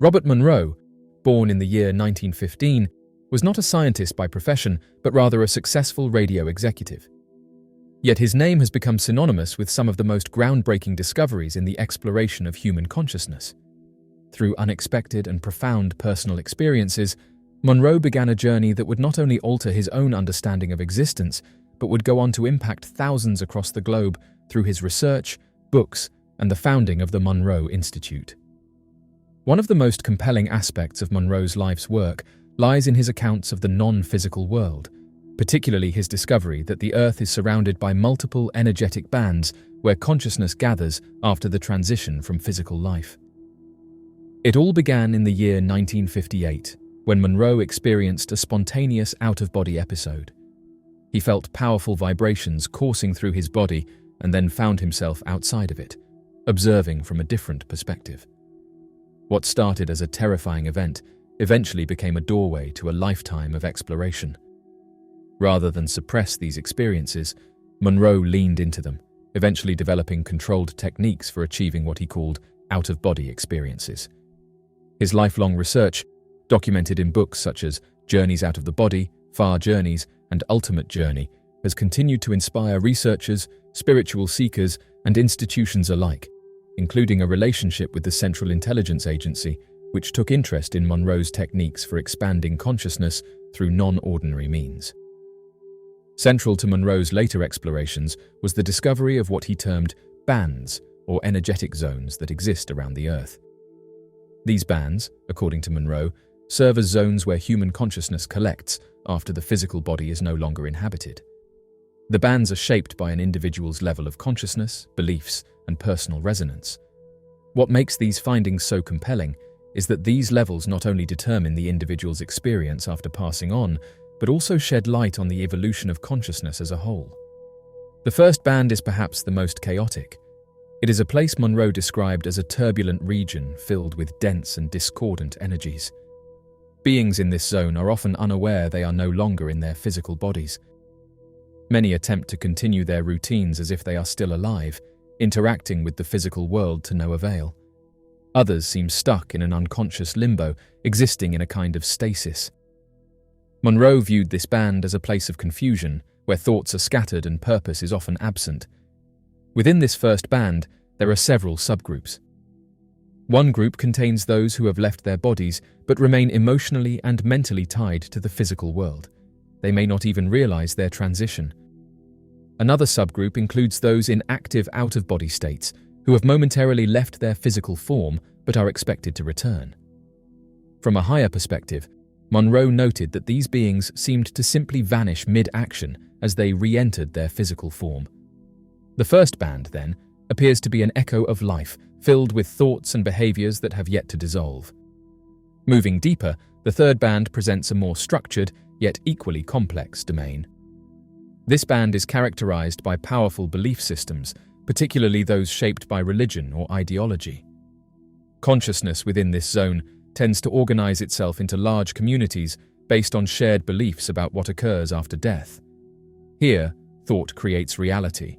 Robert Monroe, born in the year 1915, was not a scientist by profession, but rather a successful radio executive. Yet his name has become synonymous with some of the most groundbreaking discoveries in the exploration of human consciousness. Through unexpected and profound personal experiences, Monroe began a journey that would not only alter his own understanding of existence, but would go on to impact thousands across the globe through his research, books, and the founding of the Monroe Institute. One of the most compelling aspects of Monroe's life's work lies in his accounts of the non-physical world, particularly his discovery that the Earth is surrounded by multiple energetic bands where consciousness gathers after the transition from physical life. It all began in the year 1958, when Monroe experienced a spontaneous out-of-body episode. He felt powerful vibrations coursing through his body and then found himself outside of it, observing from a different perspective. What started as a terrifying event eventually became a doorway to a lifetime of exploration. Rather than suppress these experiences, Monroe leaned into them, eventually developing controlled techniques for achieving what he called out-of-body experiences. His lifelong research, documented in books such as Journeys Out of the Body, Far Journeys, and Ultimate Journey, has continued to inspire researchers, spiritual seekers, and institutions alike, including a relationship with the Central Intelligence Agency, which took interest in Monroe's techniques for expanding consciousness through non-ordinary means. Central to Monroe's later explorations was the discovery of what he termed bands, or energetic zones that exist around the Earth. These bands, according to Monroe, serve as zones where human consciousness collects after the physical body is no longer inhabited. The bands are shaped by an individual's level of consciousness, beliefs, and personal resonance. What makes these findings so compelling is that these levels not only determine the individual's experience after passing on, but also shed light on the evolution of consciousness as a whole. The first band is perhaps the most chaotic. It is a place Monroe described as a turbulent region filled with dense and discordant energies. Beings in this zone are often unaware they are no longer in their physical bodies. Many attempt to continue their routines as if they are still alive, interacting with the physical world to no avail. Others seem stuck in an unconscious limbo, existing in a kind of stasis. Monroe viewed this band as a place of confusion, where thoughts are scattered and purpose is often absent. Within this first band, there are several subgroups. One group contains those who have left their bodies but remain emotionally and mentally tied to the physical world. They may not even realize their transition. Another subgroup includes those in active out-of-body states who have momentarily left their physical form but are expected to return. From a higher perspective, Monroe noted that these beings seemed to simply vanish mid-action as they re-entered their physical form. The first band, then, appears to be an echo of life, filled with thoughts and behaviors that have yet to dissolve. Moving deeper, the third band presents a more structured, yet equally complex domain. This band is characterized by powerful belief systems, particularly those shaped by religion or ideology. Consciousness within this zone tends to organize itself into large communities based on shared beliefs about what occurs after death. Here, thought creates reality.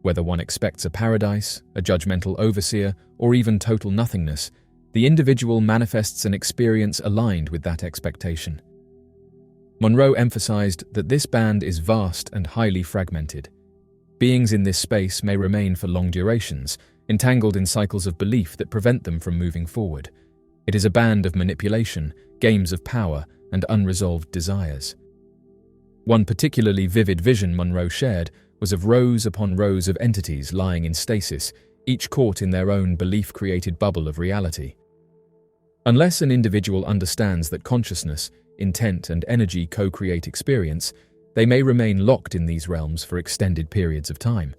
Whether one expects a paradise, a judgmental overseer, or even total nothingness, the individual manifests an experience aligned with that expectation. Monroe emphasized that this band is vast and highly fragmented. Beings in this space may remain for long durations, entangled in cycles of belief that prevent them from moving forward. It is a band of manipulation, games of power, and unresolved desires. One particularly vivid vision Monroe shared was of rows upon rows of entities lying in stasis, each caught in their own belief-created bubble of reality. Unless an individual understands that consciousness, intent, and energy co-create experience, they may remain locked in these realms for extended periods of time.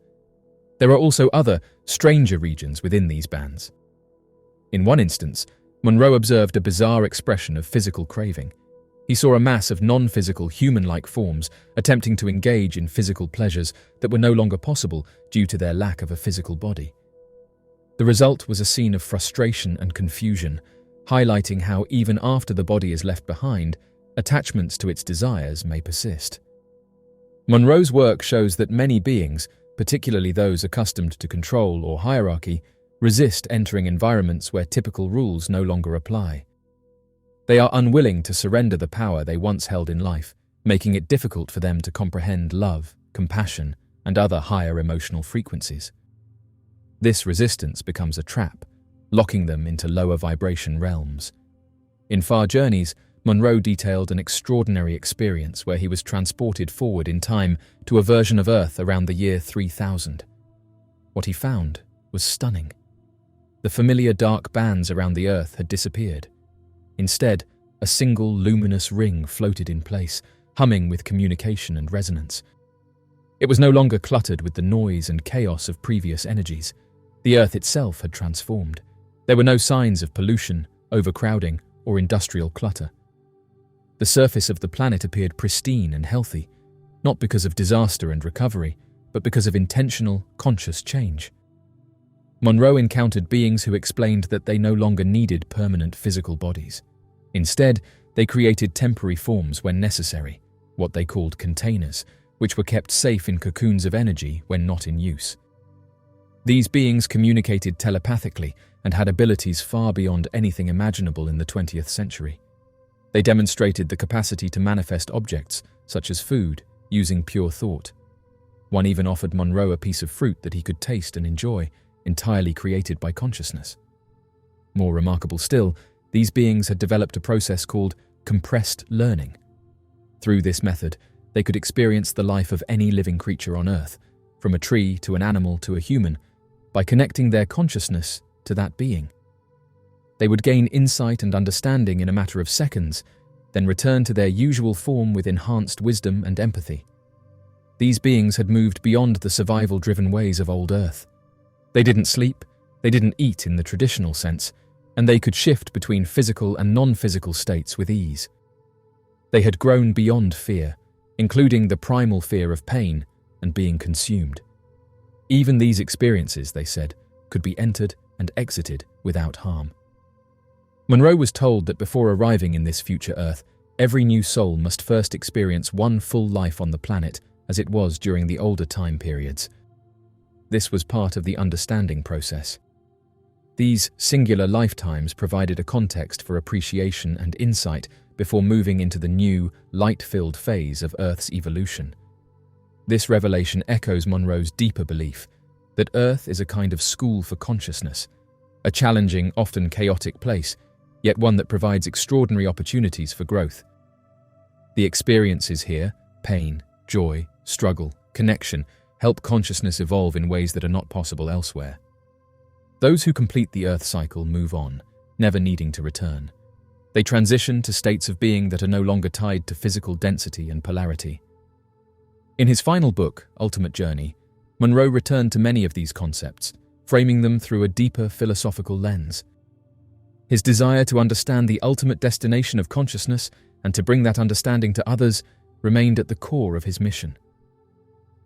There are also other, stranger regions within these bands. In one instance, Monroe observed a bizarre expression of physical craving. He saw a mass of non-physical human-like forms attempting to engage in physical pleasures that were no longer possible due to their lack of a physical body. The result was a scene of frustration and confusion, highlighting how even after the body is left behind, attachments to its desires may persist. Monroe's work shows that many beings, particularly those accustomed to control or hierarchy, resist entering environments where typical rules no longer apply. They are unwilling to surrender the power they once held in life, making it difficult for them to comprehend love, compassion, and other higher emotional frequencies. This resistance becomes a trap, locking them into lower vibration realms. In Far Journeys, Monroe detailed an extraordinary experience where he was transported forward in time to a version of Earth around the year 3000. What he found was stunning. The familiar dark bands around the Earth had disappeared. Instead, a single luminous ring floated in place, humming with communication and resonance. It was no longer cluttered with the noise and chaos of previous energies. The Earth itself had transformed. There were no signs of pollution, overcrowding, or industrial clutter. The surface of the planet appeared pristine and healthy, not because of disaster and recovery, but because of intentional, conscious change. Monroe encountered beings who explained that they no longer needed permanent physical bodies. Instead, they created temporary forms when necessary, what they called containers, which were kept safe in cocoons of energy when not in use. These beings communicated telepathically and had abilities far beyond anything imaginable in the 20th century. They demonstrated the capacity to manifest objects, such as food, using pure thought. One even offered Monroe a piece of fruit that he could taste and enjoy, entirely created by consciousness. More remarkable still, these beings had developed a process called compressed learning. Through this method, they could experience the life of any living creature on Earth, from a tree to an animal to a human, by connecting their consciousness to that being. They would gain insight and understanding in a matter of seconds, then return to their usual form with enhanced wisdom and empathy. These beings had moved beyond the survival-driven ways of old Earth. They didn't sleep, they didn't eat in the traditional sense, and they could shift between physical and non-physical states with ease. They had grown beyond fear, including the primal fear of pain and being consumed. Even these experiences, they said, could be entered and exited without harm. Monroe was told that before arriving in this future Earth, every new soul must first experience one full life on the planet as it was during the older time periods. This was part of the understanding process. These singular lifetimes provided a context for appreciation and insight before moving into the new, light-filled phase of Earth's evolution. This revelation echoes Monroe's deeper belief that Earth is a kind of school for consciousness, a challenging, often chaotic place, yet one that provides extraordinary opportunities for growth. The experiences here, pain, joy, struggle, connection, help consciousness evolve in ways that are not possible elsewhere. Those who complete the Earth cycle move on, never needing to return. They transition to states of being that are no longer tied to physical density and polarity. In his final book, Ultimate Journey, Monroe returned to many of these concepts, framing them through a deeper philosophical lens. His desire to understand the ultimate destination of consciousness and to bring that understanding to others remained at the core of his mission.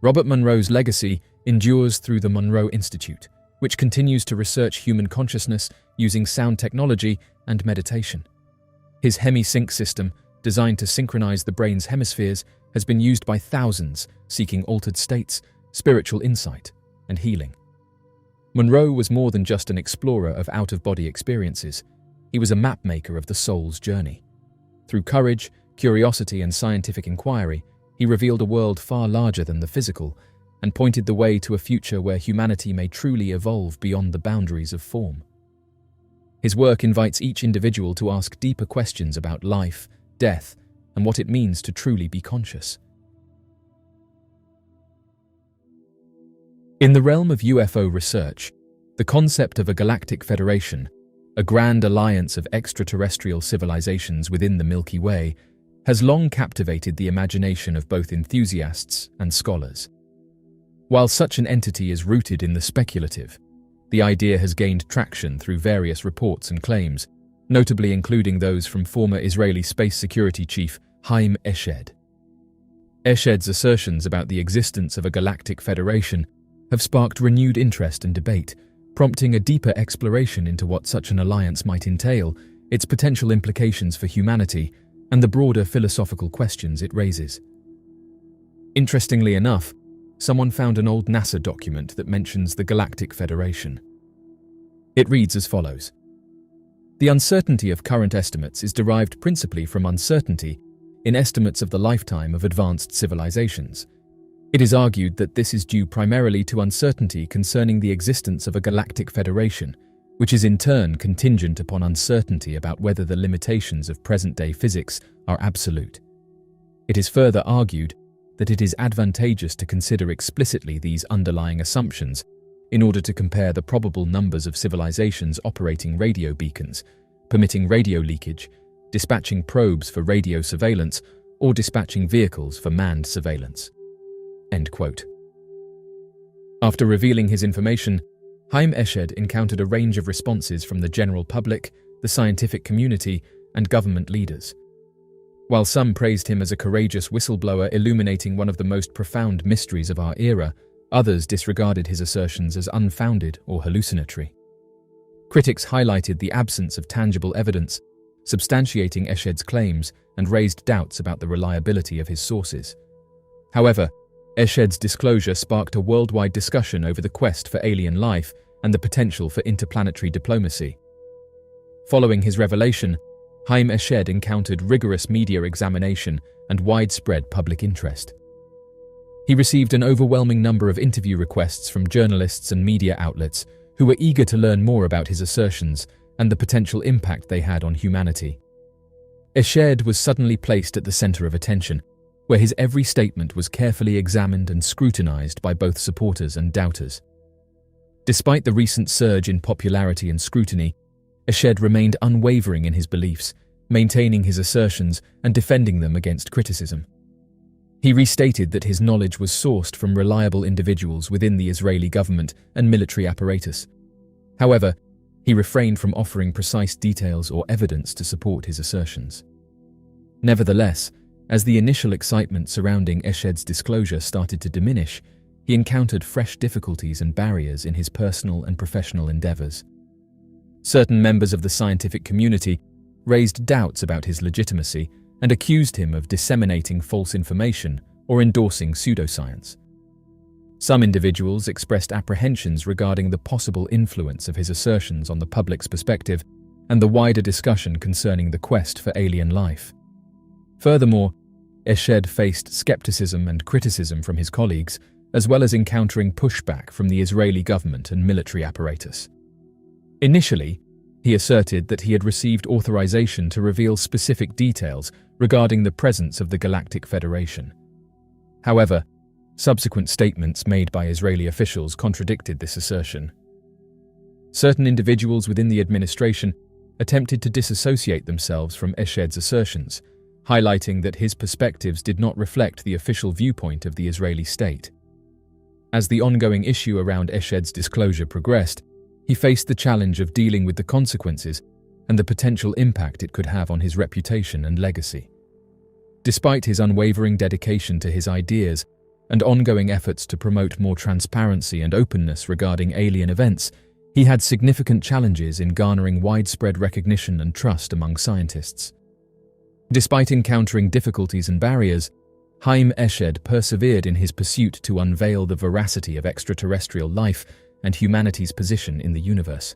Robert Monroe's legacy endures through the Monroe Institute, which continues to research human consciousness using sound technology and meditation. His HemiSync system, designed to synchronize the brain's hemispheres, has been used by thousands seeking altered states, spiritual insight, and healing. Monroe was more than just an explorer of out-of-body experiences. He was a mapmaker of the soul's journey. Through courage, curiosity, and scientific inquiry, he revealed a world far larger than the physical and pointed the way to a future where humanity may truly evolve beyond the boundaries of form. His work invites each individual to ask deeper questions about life, death, and what it means to truly be conscious. In the realm of UFO research, the concept of a galactic federation, a grand alliance of extraterrestrial civilizations within the Milky Way, has long captivated the imagination of both enthusiasts and scholars. While such an entity is rooted in the speculative, the idea has gained traction through various reports and claims, notably including those from former Israeli space security chief Haim Eshed. Eshed's assertions about the existence of a galactic federation have sparked renewed interest and debate, prompting a deeper exploration into what such an alliance might entail, its potential implications for humanity, and the broader philosophical questions it raises. Interestingly enough, someone found an old NASA document that mentions the Galactic Federation. It reads as follows. The uncertainty of current estimates is derived principally from uncertainty in estimates of the lifetime of advanced civilizations. It is argued that this is due primarily to uncertainty concerning the existence of a galactic federation, which is in turn contingent upon uncertainty about whether the limitations of present-day physics are absolute. It is further argued that it is advantageous to consider explicitly these underlying assumptions in order to compare the probable numbers of civilizations operating radio beacons, permitting radio leakage, dispatching probes for radio surveillance, or dispatching vehicles for manned surveillance. End quote. After revealing his information, Haim Eshed encountered a range of responses from the general public, the scientific community, and government leaders. While some praised him as a courageous whistleblower illuminating one of the most profound mysteries of our era, others disregarded his assertions as unfounded or hallucinatory. Critics highlighted the absence of tangible evidence, substantiating Eshed's claims, and raised doubts about the reliability of his sources. However, Eshed's disclosure sparked a worldwide discussion over the quest for alien life and the potential for interplanetary diplomacy. Following his revelation, Haim Eshed encountered rigorous media examination and widespread public interest. He received an overwhelming number of interview requests from journalists and media outlets who were eager to learn more about his assertions and the potential impact they had on humanity. Eshed was suddenly placed at the center of attention, where his every statement was carefully examined and scrutinized by both supporters and doubters. Despite the recent surge in popularity and scrutiny, Eshed remained unwavering in his beliefs, maintaining his assertions and defending them against criticism. He restated that his knowledge was sourced from reliable individuals within the Israeli government and military apparatus. However, he refrained from offering precise details or evidence to support his assertions. Nevertheless, as the initial excitement surrounding Eshed's disclosure started to diminish, he encountered fresh difficulties and barriers in his personal and professional endeavors. Certain members of the scientific community raised doubts about his legitimacy and accused him of disseminating false information or endorsing pseudoscience. Some individuals expressed apprehensions regarding the possible influence of his assertions on the public's perspective and the wider discussion concerning the quest for alien life. Furthermore, Eshed faced skepticism and criticism from his colleagues, as well as encountering pushback from the Israeli government and military apparatus. Initially, he asserted that he had received authorization to reveal specific details regarding the presence of the Galactic Federation. However, subsequent statements made by Israeli officials contradicted this assertion. Certain individuals within the administration attempted to disassociate themselves from Eshed's assertions, highlighting that his perspectives did not reflect the official viewpoint of the Israeli state. As the ongoing issue around Eshed's disclosure progressed, he faced the challenge of dealing with the consequences and the potential impact it could have on his reputation and legacy. Despite his unwavering dedication to his ideas and ongoing efforts to promote more transparency and openness regarding alien events, he had significant challenges in garnering widespread recognition and trust among scientists. Despite encountering difficulties and barriers, Haim Eshed persevered in his pursuit to unveil the veracity of extraterrestrial life and humanity's position in the universe.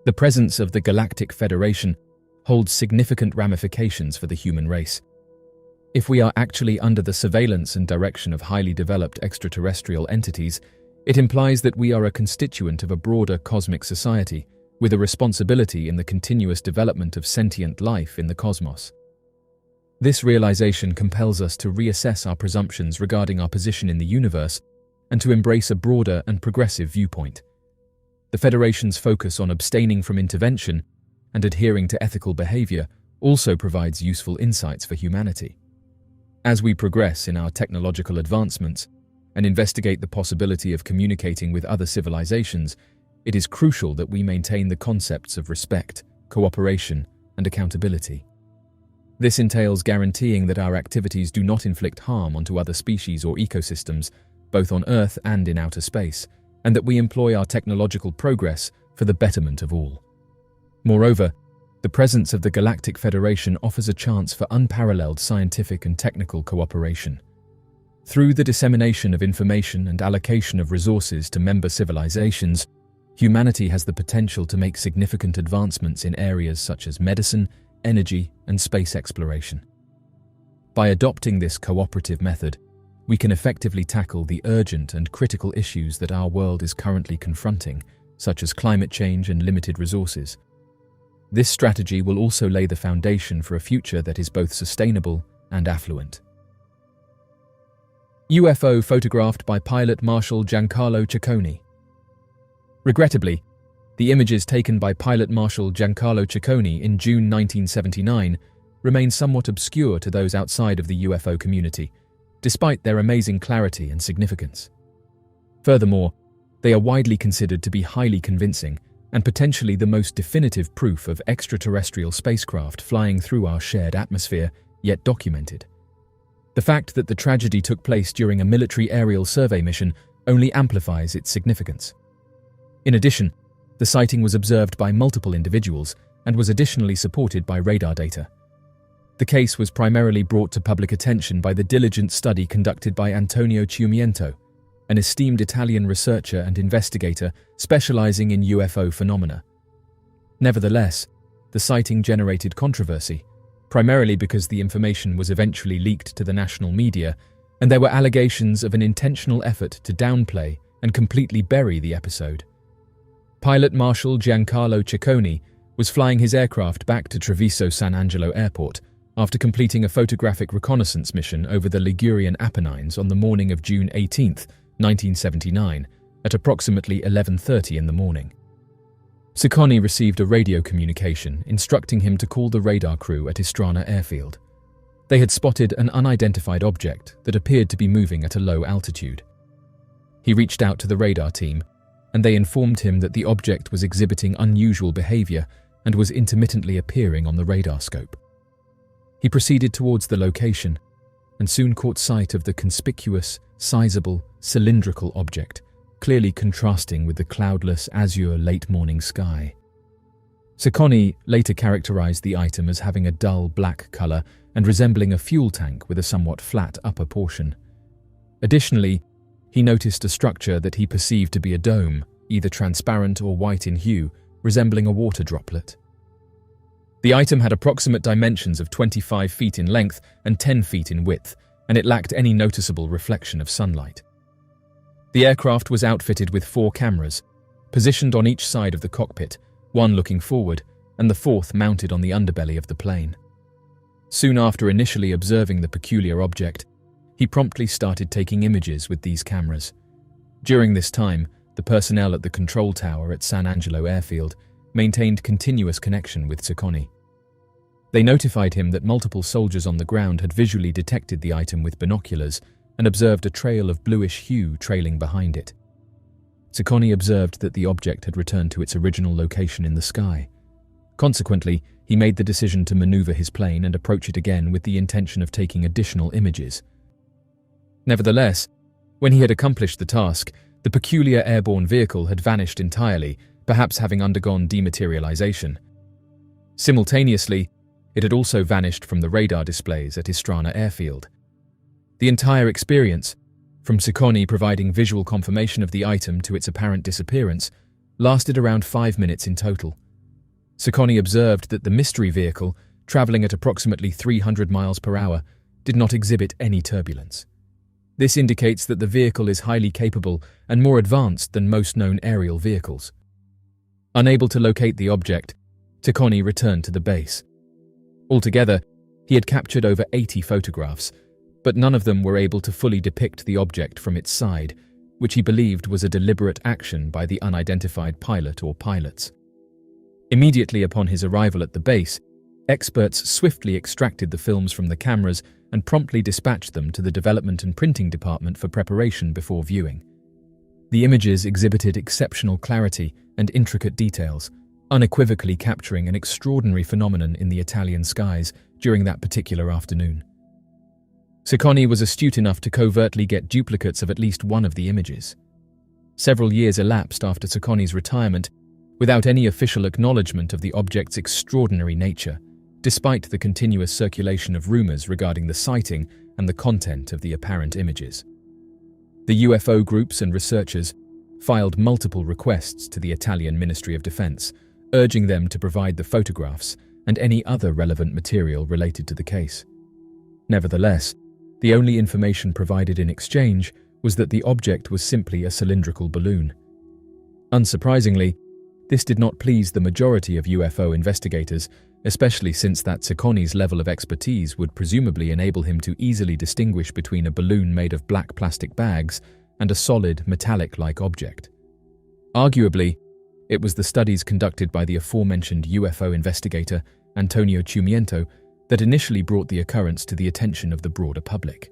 The presence of the Galactic Federation holds significant ramifications for the human race. If we are actually under the surveillance and direction of highly developed extraterrestrial entities, it implies that we are a constituent of a broader cosmic society with a responsibility in the continuous development of sentient life in the cosmos. This realization compels us to reassess our presumptions regarding our position in the universe and to embrace a broader and progressive viewpoint. The Federation's focus on abstaining from intervention and adhering to ethical behavior also provides useful insights for humanity. As we progress in our technological advancements and investigate the possibility of communicating with other civilizations, it is crucial that we maintain the concepts of respect, cooperation, and accountability. This entails guaranteeing that our activities do not inflict harm onto other species or ecosystems, both on Earth and in outer space, and that we employ our technological progress for the betterment of all. Moreover, the presence of the Galactic Federation offers a chance for unparalleled scientific and technical cooperation. Through the dissemination of information and allocation of resources to member civilizations, humanity has the potential to make significant advancements in areas such as medicine, energy, and space exploration. By adopting this cooperative method, we can effectively tackle the urgent and critical issues that our world is currently confronting, such as climate change and limited resources. This strategy will also lay the foundation for a future that is both sustainable and affluent. UFO photographed by pilot Marshal Giancarlo Ciccone. Regrettably, the images taken by pilot Marshal Giancarlo Ciccone in June 1979 remain somewhat obscure to those outside of the UFO community, despite their amazing clarity and significance. Furthermore, they are widely considered to be highly convincing and potentially the most definitive proof of extraterrestrial spacecraft flying through our shared atmosphere, yet documented. The fact that the tragedy took place during a military aerial survey mission only amplifies its significance. In addition, the sighting was observed by multiple individuals and was additionally supported by radar data. The case was primarily brought to public attention by the diligent study conducted by Antonio Ciumiento, an esteemed Italian researcher and investigator specializing in UFO phenomena. Nevertheless, the sighting generated controversy, primarily because the information was eventually leaked to the national media, and there were allegations of an intentional effort to downplay and completely bury the episode. Pilot Marshal Giancarlo Ciccone was flying his aircraft back to Treviso San Angelo Airport after completing a photographic reconnaissance mission over the Ligurian Apennines on the morning of June 18, 1979, at approximately 11:30 in the morning. Ciccone received a radio communication instructing him to call the radar crew at Istrana Airfield. They had spotted an unidentified object that appeared to be moving at a low altitude. He reached out to the radar team, and they informed him that the object was exhibiting unusual behavior and was intermittently appearing on the radar scope. He proceeded towards the location and soon caught sight of the conspicuous, sizable, cylindrical object, clearly contrasting with the cloudless, azure late-morning sky. Ciccone later characterized the item as having a dull black color and resembling a fuel tank with a somewhat flat upper portion. Additionally, he noticed a structure that he perceived to be a dome, either transparent or white in hue, resembling a water droplet. The item had approximate dimensions of 25 feet in length and 10 feet in width, and it lacked any noticeable reflection of sunlight. The aircraft was outfitted with 4 cameras, positioned on each side of the cockpit, one looking forward, and the 4th mounted on the underbelly of the plane. Soon after initially observing the peculiar object, he promptly started taking images with these cameras. During this time, the personnel at the control tower at San Angelo Airfield maintained continuous connection with Ciccone. They notified him that multiple soldiers on the ground had visually detected the item with binoculars and observed a trail of bluish hue trailing behind it. Ciccone observed that the object had returned to its original location in the sky. Consequently, he made the decision to maneuver his plane and approach it again with the intention of taking additional images. Nevertheless, when he had accomplished the task, the peculiar airborne vehicle had vanished entirely, perhaps having undergone dematerialization. Simultaneously, it had also vanished from the radar displays at Istrana Airfield. The entire experience, from Ciccone providing visual confirmation of the item to its apparent disappearance, lasted around 5 minutes in total. Ciccone observed that the mystery vehicle, traveling at approximately 300 miles per hour, did not exhibit any turbulence. This indicates that the vehicle is highly capable and more advanced than most known aerial vehicles. Unable to locate the object, Ciccone returned to the base. Altogether, he had captured over 80 photographs, but none of them were able to fully depict the object from its side, which he believed was a deliberate action by the unidentified pilot or pilots. Immediately upon his arrival at the base, experts swiftly extracted the films from the cameras and promptly dispatched them to the development and printing department for preparation before viewing. The images exhibited exceptional clarity and intricate details, unequivocally capturing an extraordinary phenomenon in the Italian skies during that particular afternoon. Ciccone was astute enough to covertly get duplicates of at least one of the images. Several years elapsed after Ciccone's retirement without any official acknowledgement of the object's extraordinary nature, despite the continuous circulation of rumors regarding the sighting and the content of the apparent images. The UFO groups and researchers filed multiple requests to the Italian Ministry of Defense, urging them to provide the photographs and any other relevant material related to the case. Nevertheless, the only information provided in exchange was that the object was simply a cylindrical balloon. Unsurprisingly, this did not please the majority of UFO investigators, especially since that Cicconi's level of expertise would presumably enable him to easily distinguish between a balloon made of black plastic bags and a solid, metallic-like object. Arguably, it was the studies conducted by the aforementioned UFO investigator, Antonio Ciumiento, that initially brought the occurrence to the attention of the broader public.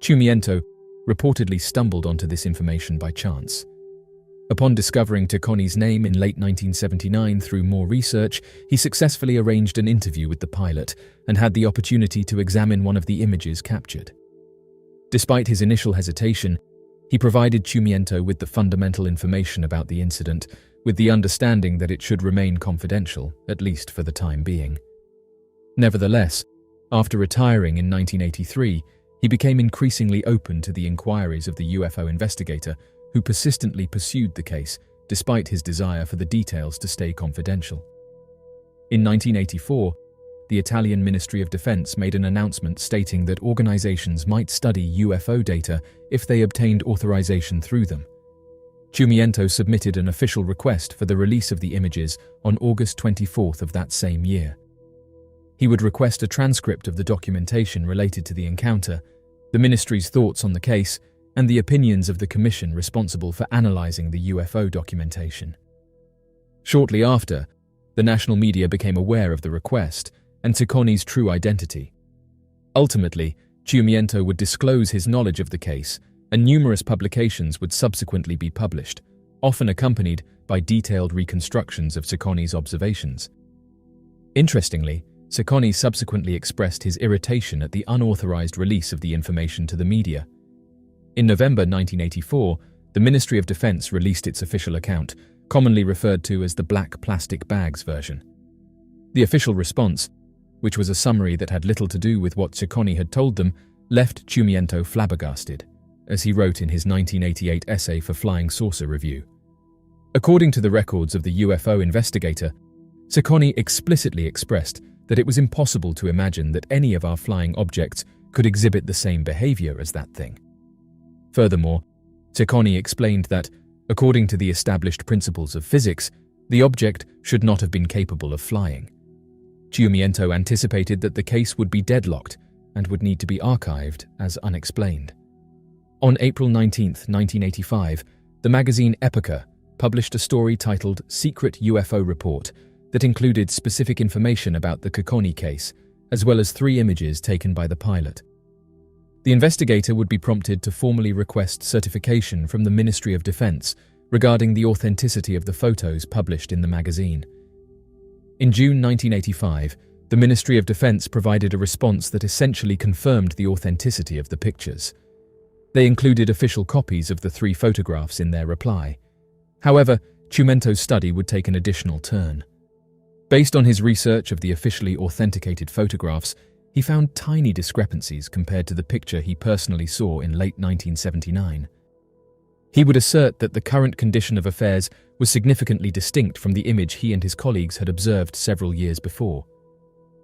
Ciumiento reportedly stumbled onto this information by chance. Upon discovering Cicconi's name in late 1979 through more research, he successfully arranged an interview with the pilot and had the opportunity to examine one of the images captured. Despite his initial hesitation, he provided Ciumiento with the fundamental information about the incident, with the understanding that it should remain confidential, at least for the time being. Nevertheless, after retiring in 1983, he became increasingly open to the inquiries of the UFO investigator, who persistently pursued the case despite his desire for the details to stay confidential. In 1984, the Italian Ministry of Defense made an announcement stating that organizations might study UFO data if they obtained authorization through them. Ciumiento submitted an official request for the release of the images on August 24th of that same year. He would request a transcript of the documentation related to the encounter, the ministry's thoughts on the case, and the opinions of the commission responsible for analyzing the UFO documentation. Shortly after, the national media became aware of the request and Cicconi's true identity. Ultimately, Ciumiento would disclose his knowledge of the case, and numerous publications would subsequently be published, often accompanied by detailed reconstructions of Cicconi's observations. Interestingly, Cicconi subsequently expressed his irritation at the unauthorized release of the information to the media. In November 1984, the Ministry of Defense released its official account, commonly referred to as the black plastic bags version. The official response, which was a summary that had little to do with what Cicconi had told them, left Ciumiento flabbergasted, as he wrote in his 1988 essay for Flying Saucer Review. According to the records of the UFO investigator, Cicconi explicitly expressed that it was impossible to imagine that any of our flying objects could exhibit the same behavior as that thing. Furthermore, Cicconi explained that, according to the established principles of physics, the object should not have been capable of flying. Ciumiento anticipated that the case would be deadlocked and would need to be archived as unexplained. On April 19, 1985, the magazine Epoca published a story titled Secret UFO Report that included specific information about the Cicconi case, as well as 3 images taken by the pilot. The investigator would be prompted to formally request certification from the Ministry of Defense regarding the authenticity of the photos published in the magazine. In June 1985, the Ministry of Defense provided a response that essentially confirmed the authenticity of the pictures. They included official copies of the 3 photographs in their reply. However, Ciumiento's study would take an additional turn. Based on his research of the officially authenticated photographs, he found tiny discrepancies compared to the picture he personally saw in late 1979. He would assert that the current condition of affairs was significantly distinct from the image he and his colleagues had observed several years before.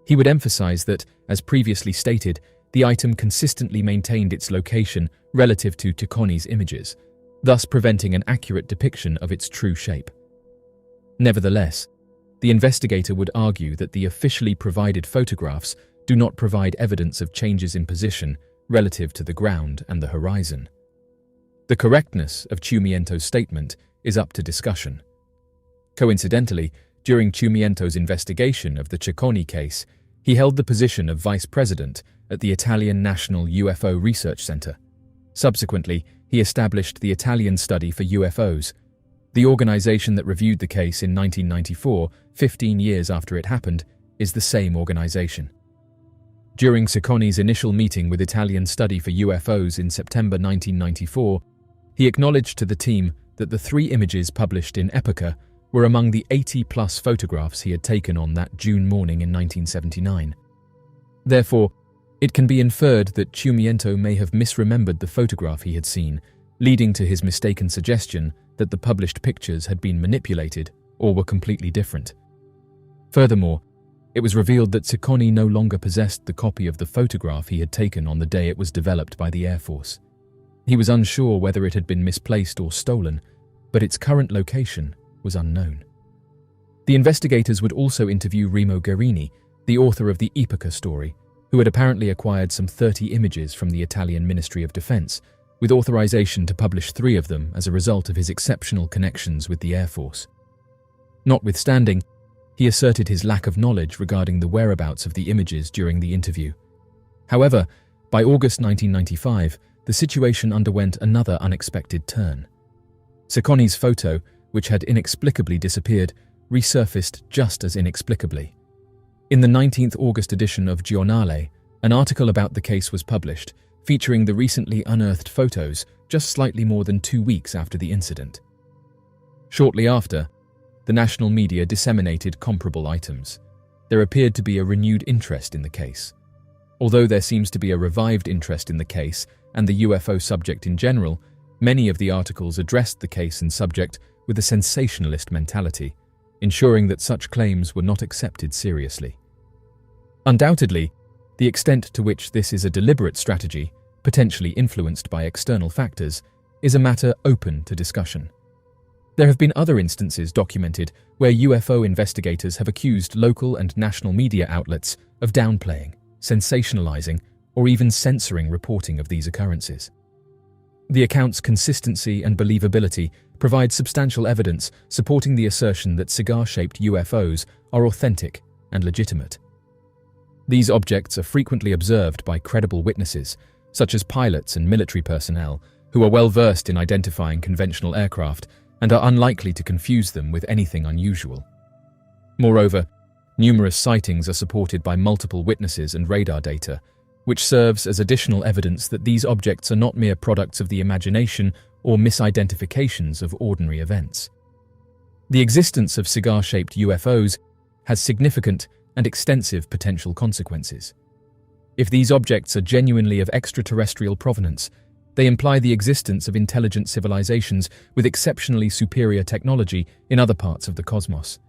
He would emphasize that, as previously stated, the item consistently maintained its location relative to Cicconi's images, thus preventing an accurate depiction of its true shape. Nevertheless, the investigator would argue that the officially provided photographs do not provide evidence of changes in position relative to the ground and the horizon. The correctness of Ciumiento's statement is up to discussion. Coincidentally, during Ciumiento's investigation of the Cicconi case, he held the position of vice president at the Italian National UFO Research Center. Subsequently, he established the Italian Study for UFOs. The organization that reviewed the case in 1994, 15 years after it happened, is the same organization. During Cicconi's initial meeting with Italian Study for UFOs in September 1994, he acknowledged to the team that the 3 images published in Epoca were among the 80-plus photographs he had taken on that June morning in 1979. Therefore, it can be inferred that Ciumiento may have misremembered the photograph he had seen, leading to his mistaken suggestion that the published pictures had been manipulated or were completely different. Furthermore, it was revealed that Ciccone no longer possessed the copy of the photograph he had taken on the day it was developed by the Air Force. He was unsure whether it had been misplaced or stolen, but its current location was unknown. The investigators would also interview Remo Guerini, the author of the Epoca story, who had apparently acquired some 30 images from the Italian Ministry of Defense, with authorization to publish 3 of them as a result of his exceptional connections with the Air Force. Notwithstanding, he asserted his lack of knowledge regarding the whereabouts of the images during the interview. However, by August 1995, the situation underwent another unexpected turn. Ciccone's photo, which had inexplicably disappeared, resurfaced just as inexplicably. In the 19th August edition of Giornale, an article about the case was published, featuring the recently unearthed photos just slightly more than 2 weeks after the incident. Shortly after, the national media disseminated comparable items. There appeared to be a renewed interest in the case. Although there seems to be a revived interest in the case and the UFO subject in general, many of the articles addressed the case and subject with a sensationalist mentality, ensuring that such claims were not accepted seriously. Undoubtedly, the extent to which this is a deliberate strategy, potentially influenced by external factors, is a matter open to discussion. There have been other instances documented where UFO investigators have accused local and national media outlets of downplaying, sensationalizing, or even censoring reporting of these occurrences. The account's consistency and believability provide substantial evidence supporting the assertion that cigar-shaped UFOs are authentic and legitimate. These objects are frequently observed by credible witnesses, such as pilots and military personnel, who are well versed in identifying conventional aircraft and are unlikely to confuse them with anything unusual. Moreover, numerous sightings are supported by multiple witnesses and radar data, which serves as additional evidence that these objects are not mere products of the imagination or misidentifications of ordinary events. The existence of cigar-shaped UFOs has significant and extensive potential consequences. If these objects are genuinely of extraterrestrial provenance, they imply the existence of intelligent civilizations with exceptionally superior technology in other parts of the cosmos.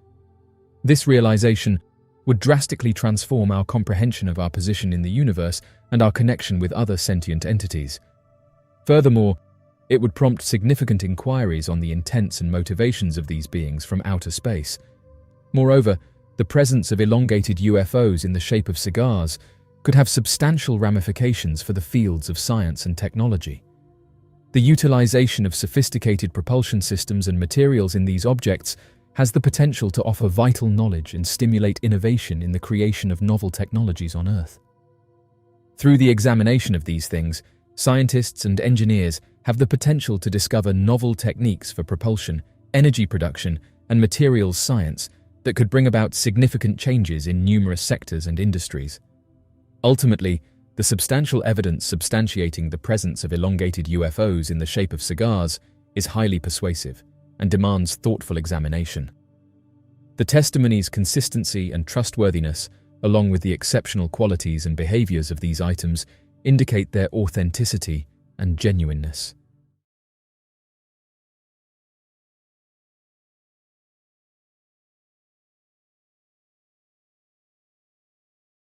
This realization would drastically transform our comprehension of our position in the universe and our connection with other sentient entities. Furthermore, it would prompt significant inquiries on the intents and motivations of these beings from outer space. Moreover, the presence of elongated UFOs in the shape of cigars could have substantial ramifications for the fields of science and technology. The utilization of sophisticated propulsion systems and materials in these objects has the potential to offer vital knowledge and stimulate innovation in the creation of novel technologies on Earth. Through the examination of these things, scientists and engineers have the potential to discover novel techniques for propulsion, energy production, and materials science that could bring about significant changes in numerous sectors and industries. Ultimately, the substantial evidence substantiating the presence of elongated UFOs in the shape of cigars is highly persuasive and demands thoughtful examination. The testimony's consistency and trustworthiness, along with the exceptional qualities and behaviors of these items, indicate their authenticity and genuineness.